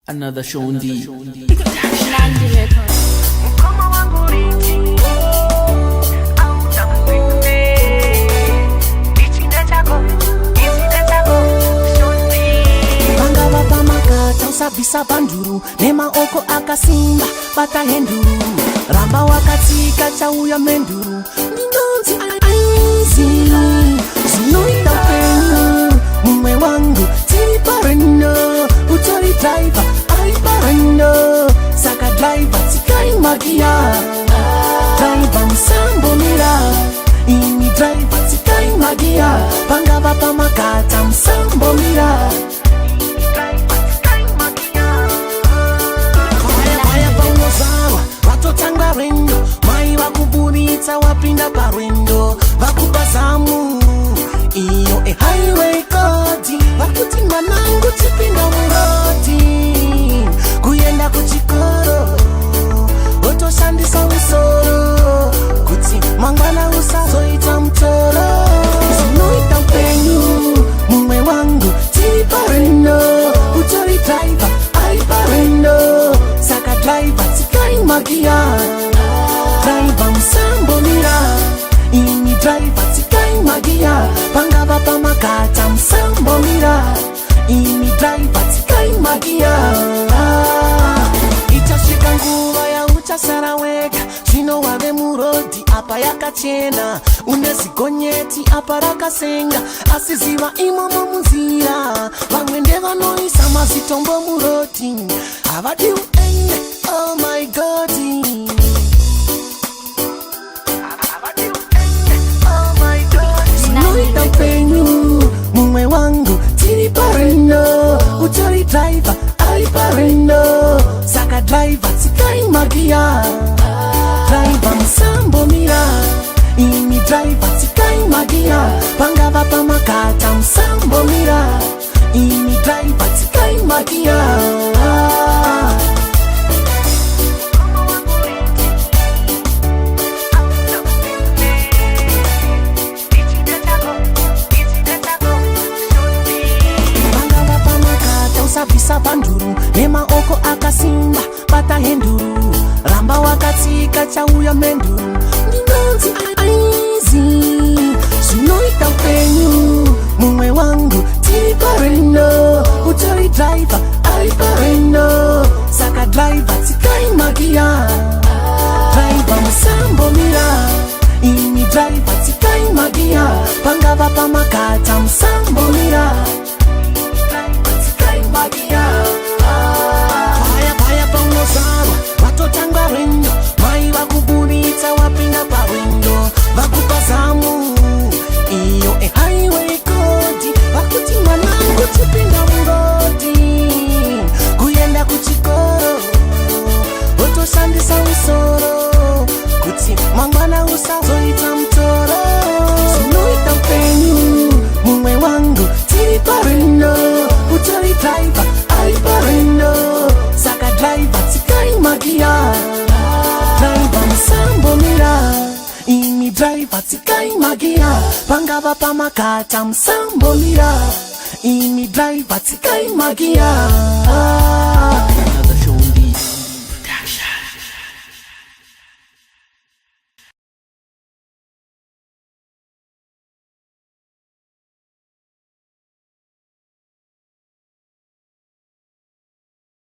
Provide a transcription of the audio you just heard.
Another Shondi. Sabisa banduru nema oko akasimba bata henduru ramba wakatika chauya menduru ndinonzi aizi zinoita penu mumwe wangu tiri pareno utori driver ai pareno saka driver tikai magia driver msambo mira ini driver tikai magia pangava pamakata msambo mira tanga rendo mai wakubunitsa wapinda parwendo vakupazamu iyo highway kodi vakuti mwanangu tipinda muroti kuyenda kuchikoro otoshandisa usoro kuti mangwana usazoita mtoro zinoita upenyu mumwe wangu tiri parendo utori driver ai parendo saka driver magia driver msambo mira ini driver tikai magia pangava pamakata msambo mira ini driver tikai magia itashika nguva ya uchasaraweka zvino wave murodi apa yakachena unezigonyeti apa rakasenga asiziva imomo munzira vamwe ndevanoisa mazitombo muroti havadi uende. Oh my God, oh my God. Zinoita upenyu mumwe wangu tiri parendo utori driver ai parendo saka driver tikai magia driver msambo mira ini driver tikai magia pangava pamakata msambo mira ini driver tikai magia sabisa banduru nema oko akasimba bata henduru ramba wakatika chauya menduru ndinonzi aizi zvinoita upenyu mumwe wangu tiri parendo utori driver ai parendo saka driver tikai magia driver msambo mira ini driver tikai magia pangava pamakata msambo mira Vaya paunozarwa vatotanga rendo mai vakubunitsa wapinda parwendo vakupazamu iyo highway kodi vakuti mwanangu tipinda murodi kuyenda kuchikoro otoshandisa usoro kuti mangwana usazoita mtoro zvinoita upenyu mumwe wangu tiri parendo utori driver ai parendo saka driver tikai magia driver msambo mira ini driver tikai magia pangava pamakata msambo mira ini driver tikai magia